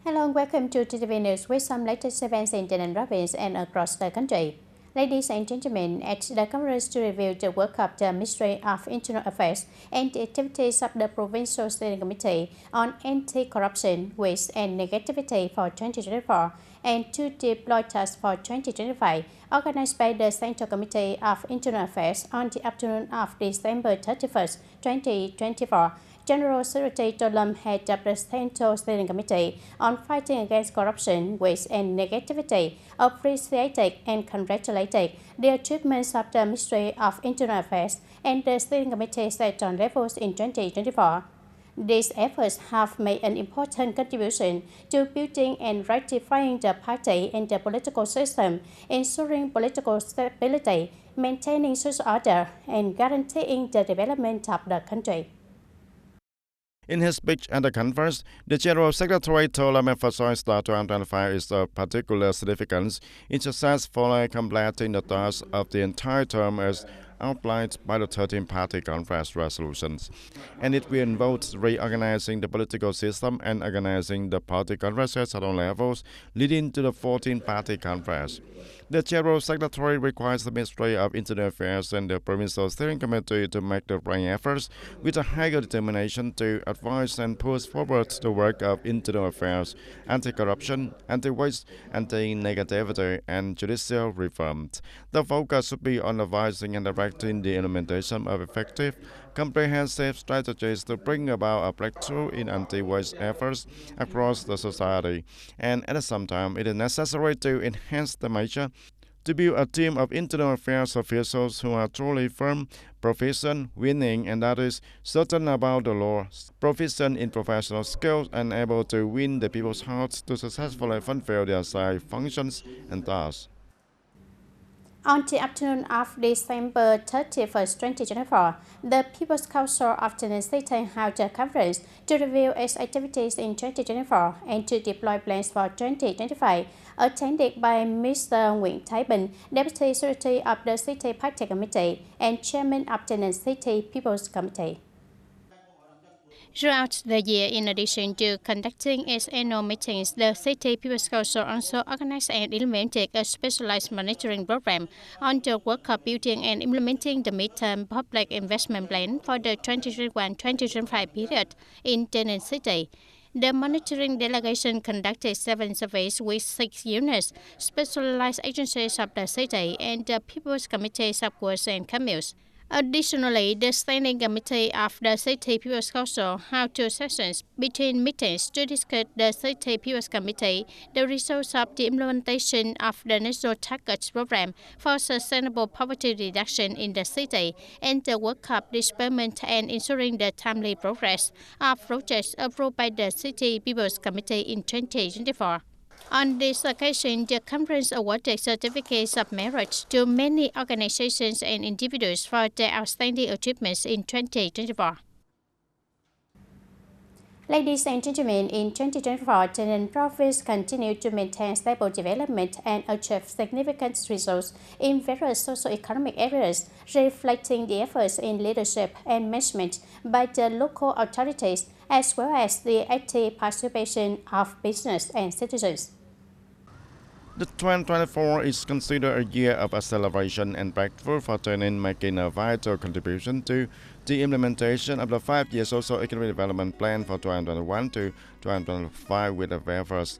Hello and welcome to TTV News with some latest events in TayNinhTV province and across the country. Ladies and gentlemen, at the conference to review the work of the Ministry of Internal Affairs and the activities of the Provincial Steering Committee on Anti-Corruption, Waste and Negativity for 2024 and to deploy tasks for 2025, organized by the Central Committee of Internal Affairs on the afternoon of December 31st, 2024. General Secretary Tolam head of the Central Steering Committee on Fighting Against Corruption, Waste and Negativity appreciated and congratulated the achievements of the Ministry of Internal Affairs and the Steering Committee set on levels in 2024. These efforts have made an important contribution to building and ratifying the party and the political system, ensuring political stability, maintaining social order, and guaranteeing the development of the country. In his speech at the conference, the General Secretary Tolam emphasized that 2025 is of particular significance in successfully completing the tasks of the entire term as outlined by the 13 Party Conference resolutions, and it will involve reorganizing the political system and organizing the party conferences at all levels, leading to the 14th Party Conference. The General Secretary requires the Ministry of Internal Affairs and the Provincial Steering Committee to make the right efforts with a higher determination to advise and push forward the work of internal affairs, anti-corruption, anti-waste, anti-negativity, and judicial reforms. The focus should be on advising and directing the implementation of effective, comprehensive strategies to bring about a breakthrough in anti-waste efforts across the society, and at the same time, it is necessary to enhance the measure to build a team of internal affairs officials who are truly firm, proficient, winning, and that is certain about the law, proficient in professional skills, and able to win the people's hearts to successfully fulfill their assigned functions and tasks. On the afternoon of December 31st, 2024, the People's Council of TayNinhTV held a conference to review its activities in 2024 and to deploy plans for 2025, attended by Mr. Nguyễn Thái Bình, Deputy Secretary of the City Party Committee and Chairman of TayNinhTV People's Committee. Throughout the year, in addition to conducting its annual meetings, the City People's Council also organized and implemented a specialized monitoring program on the work of building and implementing the midterm public investment plan for the 2021-2025 period in TayNinhTV. The monitoring delegation conducted 7 surveys with 6 units, specialized agencies of the city, and the People's Committee of wards and communes. Additionally, the Standing Committee of the City People's Council held 2 sessions between meetings to discuss the City People's Committee, the results of the implementation of the National Targets Program for Sustainable Poverty Reduction in the city, and the work of disbursement and ensuring the timely progress of projects approved by the City People's Committee in 2024. On this occasion, the conference awarded certificates of merit to many organizations and individuals for their outstanding achievements in 2024. Ladies and gentlemen, in 2024, TayNinhTV province continued to maintain stable development and achieve significant results in various socio-economic areas, reflecting the efforts in leadership and management by the local authorities, as well as the active participation of business and citizens. The 2024 is considered a year of acceleration and breakthrough for TayNinhTV, making a vital contribution to the implementation of the 5-year socio-economic development plan for 2021 to 2025 with the efforts.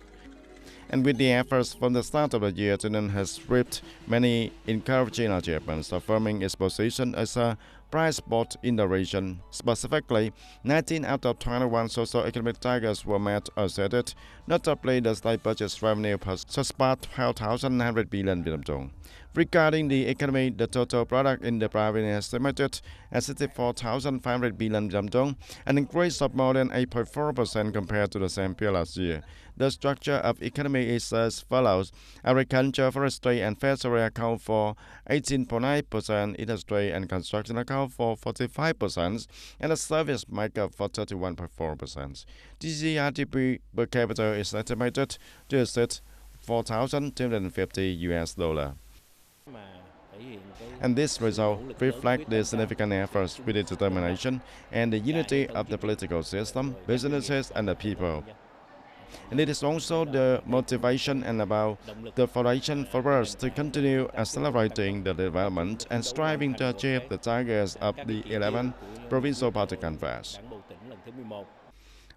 And with the efforts from the start of the year, TayNinhTV has reaped many encouraging achievements, affirming its position as a bright spot in the region. Specifically, 19 out of 21 socio-economic targets were met or exceeded. Notably, the state budget's revenue surpassed 12,900 billion Vietnam dong. Regarding the economy, the total product in the province is estimated at 64,500 billion Vietnam dong, an increase of more than 8.4% compared to the same period last year. The structure of economy is as follows: agriculture, forestry, and fishery account for 18.9%, industry and construction account for 45%, and the service make up for 31.4%. GDP per capita is estimated to exceed $4,250. And this result reflects the significant efforts with the determination and the unity of the political system, businesses, and the people. And it is also the motivation and about the foundation for us to continue accelerating the development and striving to achieve the targets of the 11th Provincial Party Congress.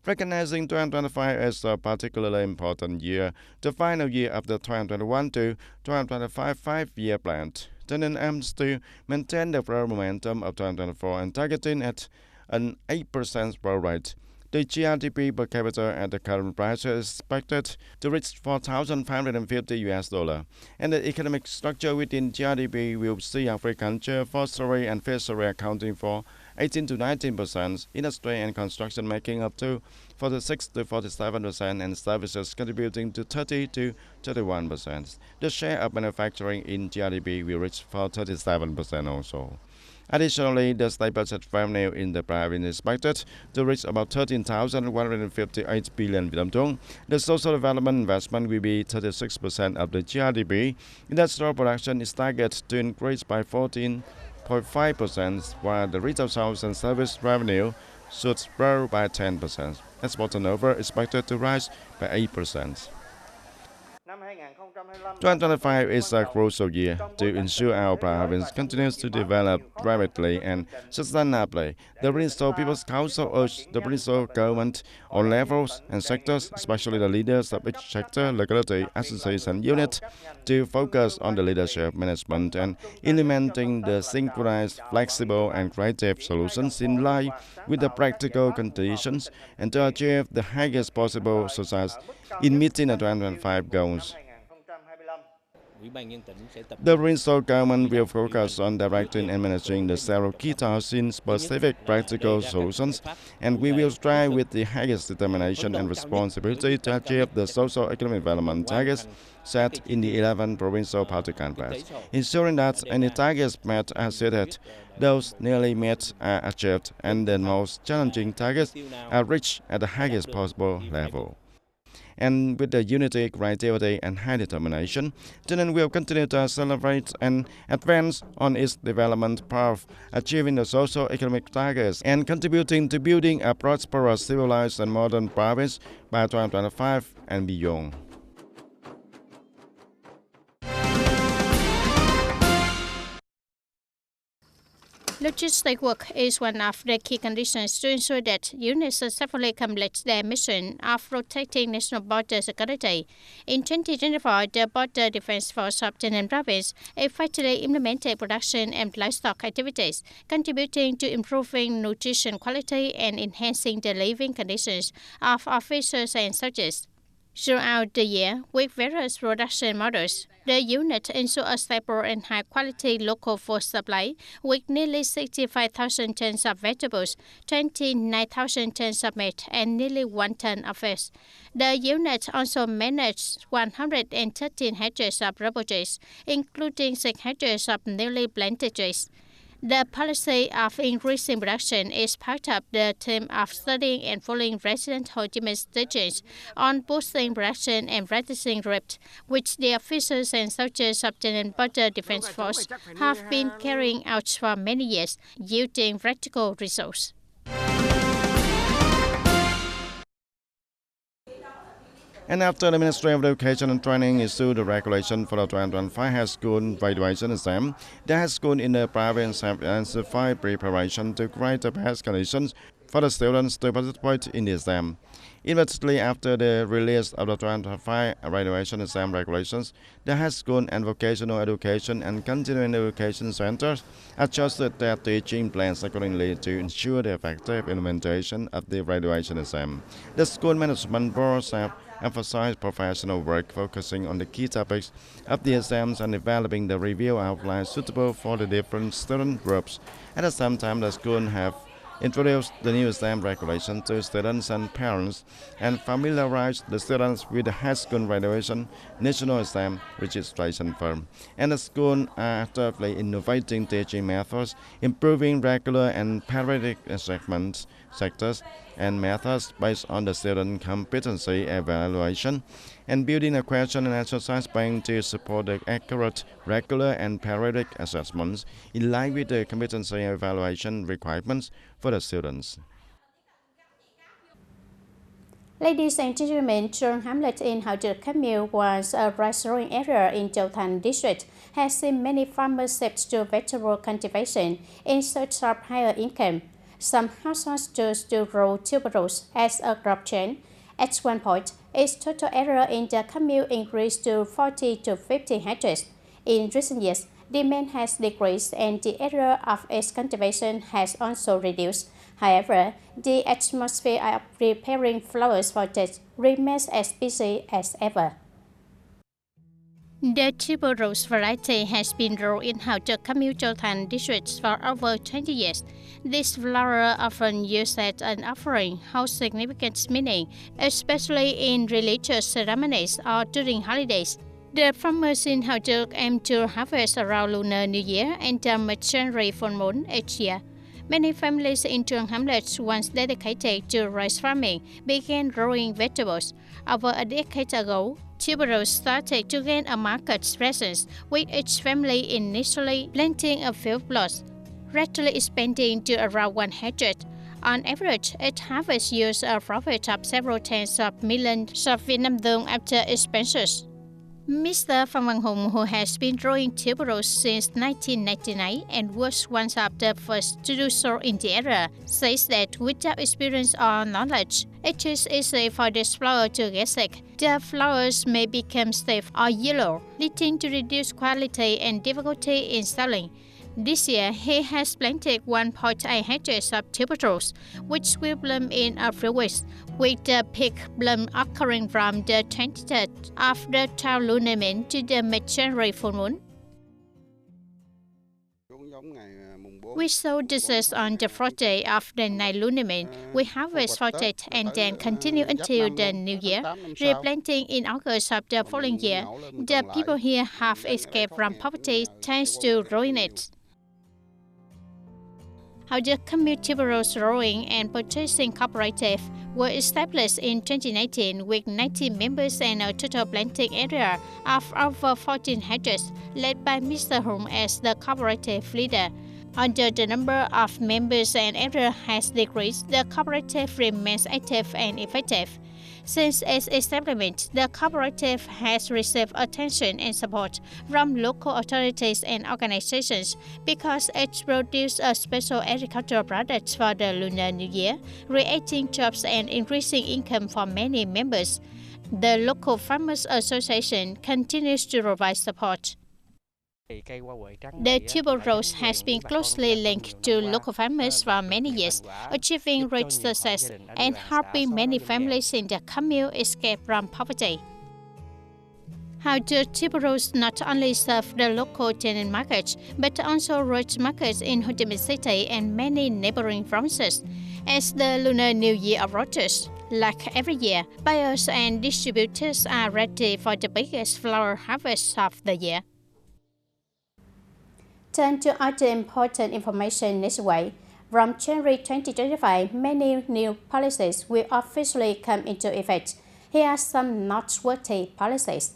Recognizing 2025 as a particularly important year, the final year of the 2021 to 2025 5-year plan, TayNinhTV aims to maintain the growth momentum of 2024 and targeting at an 8% growth rate. The GDP per capita at the current price is expected to reach $4,550, and the economic structure within GDP will see agriculture, forestry, and fishery accounting for 18 to 19%, industry and construction making up to 46 to 47%, and services contributing to 30 to 31%. The share of manufacturing in GDP will reach for 37% also. Additionally, the state budget revenue in the private is expected to reach about 13,158 billion Vietnam dong. The social development investment will be 36% of the GDP. Industrial production is targeted to increase by 14.5%, while the retail sales and service revenue should grow by 10%. Export turnover is expected to rise by 8%. 2025 is a crucial year to ensure our province continues to develop rapidly and sustainably. The Provincial People's Council urged the provincial government on levels and sectors, especially the leaders of each sector, locality, association, and unit, to focus on the leadership, management, and implementing the synchronized, flexible, and creative solutions in line with the practical conditions and to achieve the highest possible success in meeting the 2025 goals. The provincial government will focus on directing and managing the several key tasks in specific practical solutions, and we will strive with the highest determination and responsibility to achieve the socio-economic development targets set in the 11th Provincial Party Congress, ensuring that any targets met are exceeded, those nearly met are achieved, and the most challenging targets are reached at the highest possible level. And with the unity, creativity, and high determination, TayNinhTV will continue to celebrate and advance on its development path, achieving the socio-economic targets and contributing to building a prosperous, civilized, and modern province by 2025 and beyond. Logistic work is one of the key conditions to ensure that units successfully complete their mission of protecting national border security. In 2024, the Border Defense Force of TayNinhTV Province effectively implemented production and livestock activities, contributing to improving nutrition quality and enhancing the living conditions of officers and soldiers. Throughout the year, with various production models, the unit ensures a stable and high-quality local food supply with nearly 65,000 tons of vegetables, 29,000 tons of meat, and nearly 1 ton of fish. The unit also managed 113 hectares of rubber trees, including 6 hectares of newly planted trees. The policy of increasing production is part of the theme of studying and following President Ho Chi Minh's teachings on boosting production and reducing theft, which the officers and soldiers of the Border Defense Force have been carrying out for many years, yielding practical results. And after the Ministry of Education and Training issued the regulation for the 2025 high school graduation exam, the high school in the province have intensified preparation to create the best conditions for the students to participate in the exam. Immediately after the release of the 2025 graduation exam regulations, the high school and vocational education and continuing education centers adjusted their teaching plans accordingly to ensure the effective implementation of the graduation exam. The school management boards have emphasized professional work, focusing on the key topics of the exams and developing the review outlines suitable for the different student groups. At the same time, the school have introduced the new exam regulation to students and parents and familiarized the students with the high school graduation national exam registration form. And the school are actively innovating teaching methods, improving regular and periodic assessment sectors and methods based on the student competency evaluation, and building a question and exercise bank to support the accurate, regular, and periodic assessments in line with the competency evaluation requirements for the students. Ladies and gentlemen, Trường Hamlet in Hậu Trực Camille was a rice-growing area in Châu Thành district, has seen many farmers shift to vegetable cultivation in search of higher income. Some households choose to grow tuberose as a crop chain. At one point, its total area in the commune increased to 40 to 50 hectares. In recent years, demand has decreased and the area of its cultivation has also reduced. However, the atmosphere of preparing flowers for Tết remains as busy as ever. The tuberose variety has been grown in Hậu Trực Camille Châu Thành district for over 20 years. This flower often used as an offering holds significant meaning, especially in religious ceremonies or during holidays. The farmers in Hậu Trực aim to harvest around Lunar New Year and the January full moon each year. Many families in Trường Hamlet, once dedicated to rice farming, began growing vegetables. Over a decade ago, tuberose started to gain a market presence, with each family initially planting a few plots, gradually expanding to around 100. On average, each harvest yields a profit of several tens of millions of Vietnam dong after expenses. Mr. Phan Văn Hùng, who has been growing tuberose since 1999 and was one of the first to do so in the area, says that without experience or knowledge, it is easy for this flower to get sick. The flowers may become stiff or yellow, leading to reduced quality and difficulty in selling. This year, he has planted 1.8 hectares of tuberose, which will bloom in a few weeks, with the peak bloom occurring from the 23rd of the 12th lunar moon to the mid-January full moon. We sow disease on the 4th day of the 9th lunar moon. We harvest for Tết and then continue until the New Year, replanting in August of the following year. The people here have escaped from poverty thanks to growing it. Hậu Trực Camille Tuberose Growing and Purchasing Cooperative were established in 2019 with 90 members and a total planting area of over 14 hectares, led by Mr. Hùng as the cooperative leader. Although the number of members and area has decreased, the cooperative remains active and effective. Since its establishment, the cooperative has received attention and support from local authorities and organizations because it produces a special agricultural products for the Lunar New Year, creating jobs and increasing income for many members. The local Farmers Association continues to provide support. The tuberose has been closely linked to local farmers for many years, achieving great success and helping many families in the commune escape from poverty. How the tuberose not only serve the local TayNinhTV market, but also reach markets in Ho Chi Minh City and many neighboring provinces. As the Lunar New Year approaches, like every year, buyers and distributors are ready for the biggest flower harvest of the year. Turn to other important information this way. From January 2025, many new policies will officially come into effect. Here are some noteworthy policies.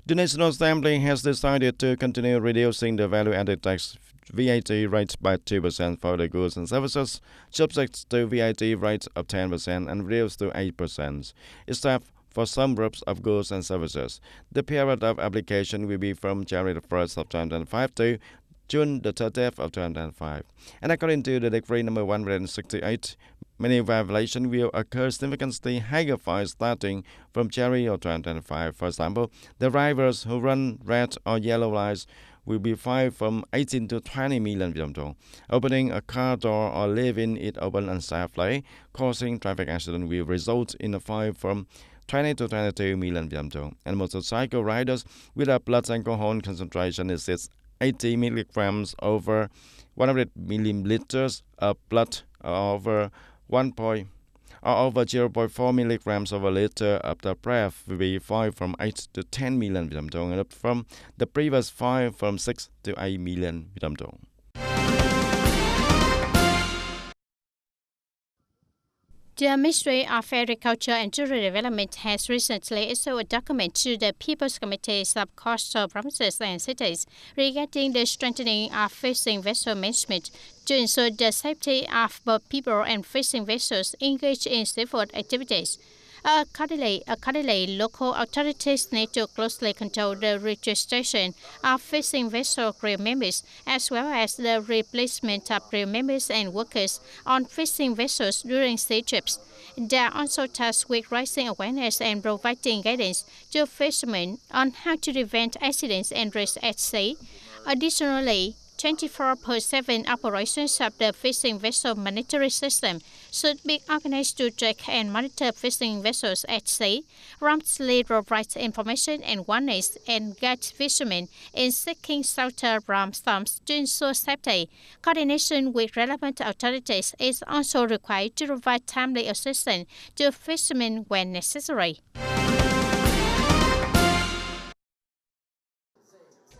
The National Assembly has decided to continue reducing the value-added tax VAT rate by 2% for the goods and services, subject to VAT rate of 10% and reduced to 8%. Except for some groups of goods and services, the period of application will be from January 1st of 2025 to June the 30th of 2025. And according to the Decree number 168, many violations will occur significantly higher fines starting from January of 2025. For example, the drivers who run red or yellow lights will be fined from 18 to 20 million Vietnam dong. Opening a car door or leaving it open unsafely, causing traffic accident will result in a fine from 20 to 22 million Vietnam dong. And motorcycle riders with a blood alcohol concentration exceeds 80 milligrams over 100 milliliters of blood over 0.4 milligrams over liter of the breath will be fined from 8 to 10 million Vietnam dong, and up from the previous fine from 6 to 8 million Vietnam dong. The Ministry of Agriculture and Rural Development has recently issued a document to the People's Committees of Coastal Provinces and Cities regarding the strengthening of fishing vessel management to ensure the safety of both people and fishing vessels engaged in seafood activities. Accordingly, local authorities need to closely control the registration of fishing vessel crew members, as well as the replacement of crew members and workers on fishing vessels during sea trips. They are also tasked with raising awareness and providing guidance to fishermen on how to prevent accidents and risks at sea. Additionally, 24/7 operations of the fishing vessel monitoring system should be organized to track and monitor fishing vessels at sea, promptly provide information and warnings, and guide fishermen in seeking shelter from storms to ensure safety. Coordination with relevant authorities is also required to provide timely assistance to fishermen when necessary.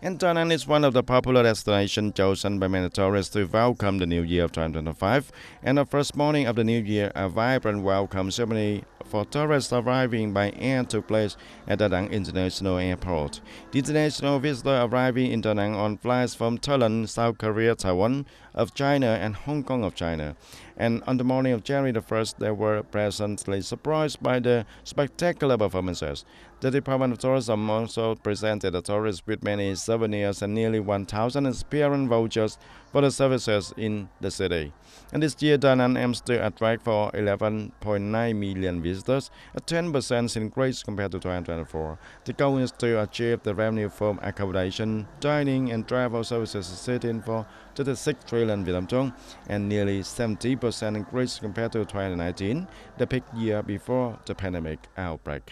And Da Nang is one of the popular destinations chosen by many tourists to welcome the new year of 2025. And the first morning of the new year, a vibrant welcome ceremony for tourists arriving by air took place at Da Nang International Airport. The international visitor arriving in Da Nang on flights from Thailand, South Korea, Taiwan of China, and Hong Kong of China. And on the morning of January the 1st, they were pleasantly surprised by the spectacular performances. The Department of Tourism also presented the tourists with many souvenirs and nearly 1,000 experience vouchers for the services in the city. And this year, Da Nang aims to attract for 11.9 million visitors, a 10% increase compared to 2024. The goal is to achieve the revenue from accommodation, dining, and travel services sitting for 36 trillion Vietnam dong, and nearly 70% increase compared to 2019, the peak year before the pandemic outbreak.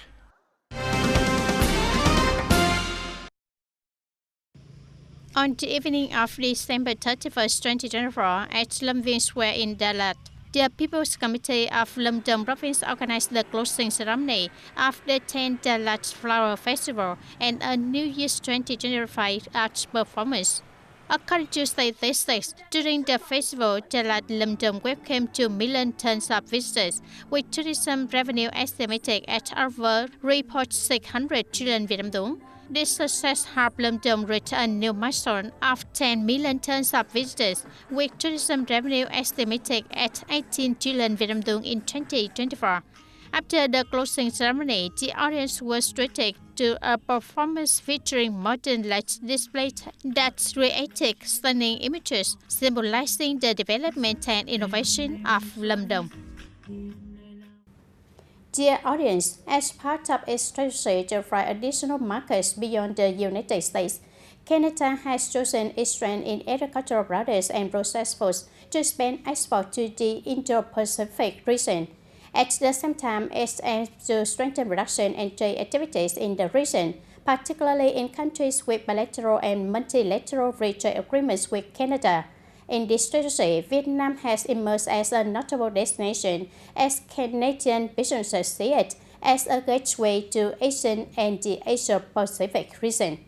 On the evening of December 31st, 2024, at Lâm Viên Square in Đà Lạt, the People's Committee of Lâm Đồng Province organized the closing ceremony of the 10th Đà Lạt Flower Festival and a New Year's 2025 art performance. According to statistics, during the festival, Đà Lạt Lâm Đồng welcomed 2 million tons of visitors, with tourism revenue estimated at over 3.600 trillion Vietnam dong. This success helped Lâm Đồng reach a new milestone of 10 million tons of visitors, with tourism revenue estimated at 18 trillion Vietnam dong in 2024. After the closing ceremony, the audience was treated to a performance featuring modern light displays that created stunning images symbolizing the development and innovation of Lâm Đồng. Dear audience, as part of its strategy to find additional markets beyond the United States, Canada has chosen its strength in agricultural products and processed foods to expand export to the Indo-Pacific region. At the same time, it aims to strengthen production and trade activities in the region, particularly in countries with bilateral and multilateral free trade agreements with Canada. In this strategy, Vietnam has emerged as a notable destination as Canadian businesses see it as a gateway to Asian and the Asia-Pacific region.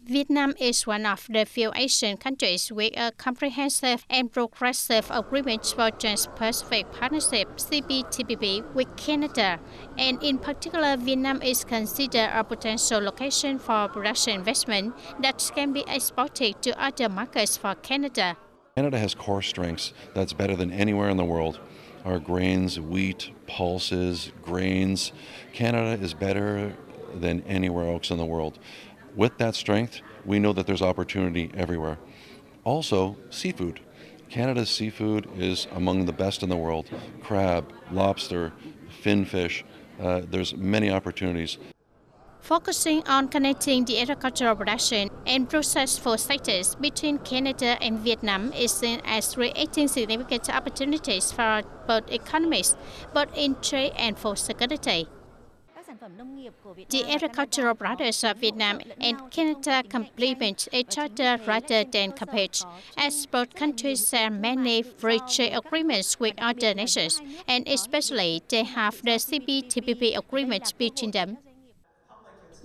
Vietnam is one of the few Asian countries with a comprehensive and progressive agreement for Trans-Pacific Partnership (CPTPP) with Canada, and in particular, Vietnam is considered a potential location for production investment that can be exported to other markets for Canada. Canada has core strengths that's better than anywhere in the world. Our grains, wheat, pulses, grains. Canada is better than anywhere else in the world. With that strength, we know that there's opportunity everywhere. Also, seafood. Canada's seafood is among the best in the world. Crab, lobster, finfish, there's many opportunities. Focusing on connecting the agricultural production and processed food sectors between Canada and Vietnam is seen as creating significant opportunities for both economies, both in trade and food security. The agricultural products of Vietnam and Canada complement each other rather than compete, as both countries share many free trade agreements with other nations, and especially they have the CPTPP agreement between them.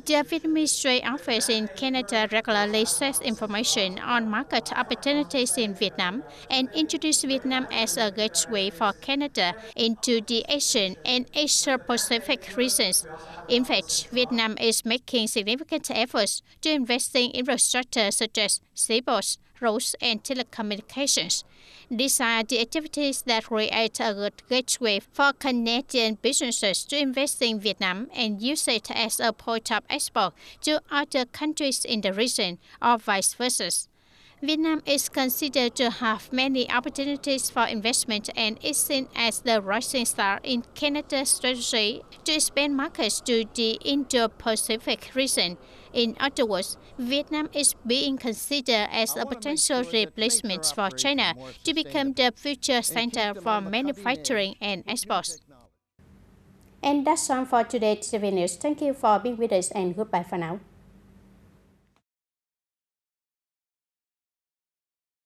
The Vietnamese Trade Office in Canada regularly shares information on market opportunities in Vietnam and introduces Vietnam as a gateway for Canada into the Asian and Asia-Pacific regions. In fact, Vietnam is making significant efforts to invest in infrastructure such as seaports, roads, and telecommunications. These are the activities that create a good gateway for Canadian businesses to invest in Vietnam and use it as a point of export to other countries in the region or vice versa. Vietnam is considered to have many opportunities for investment and is seen as the rising star in Canada's strategy to expand markets to the Indo-Pacific region. In other words, Vietnam is being considered as a potential replacement for China to become the future center for manufacturing and exports. And that's all for today's TTV News. Thank you for being with us and goodbye for now.